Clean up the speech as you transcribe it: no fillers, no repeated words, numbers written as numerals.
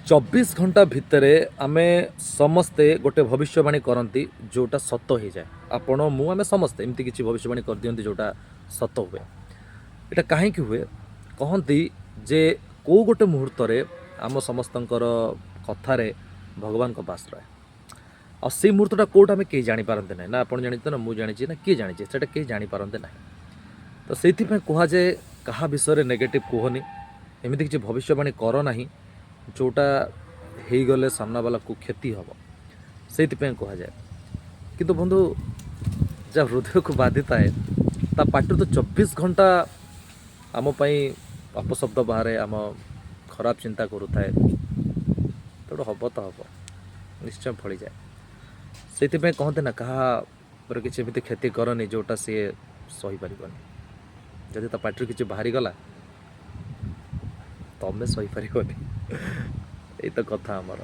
चौबीस घंटा भितर आमे समस्ते गोटे भविष्यवाणी करती जोटा सत हो जाए आपण मु आमे समस्ते एमती किसी भविष्यवाणी कर दियंती जोटा सत हुए एटा कहीं हुए कहती जे को गोटे मुहूर्त आम समस्तंकर कथार भगवान को बास रहे और से मुहूर्तटा कौट आम कहीं जापारते ना ना आप जानते ना मुझे जानी ना किए जानी से कहीं जापारते ना तो से कहुए क्या विषय नेगेटिव कहनी एमती किसी भविष्यवाणी कर ना जोटा हो गले सामना वाला को क्षति हम से कहुए किंतु बंधु जहाँ हृदय को बाधि थाए ता पार्टी तो 24 घंटा आम अपशब्द बाहर आम खराब चिंता करुए तो हम तो हम निश्चय फली जाए से कहते ना क्या किसी एमती क्षति करनी जोटा सी सही पार जदि ता पार्टी किसी बाहरी गला तमें सही पार यही तो कथा आमर।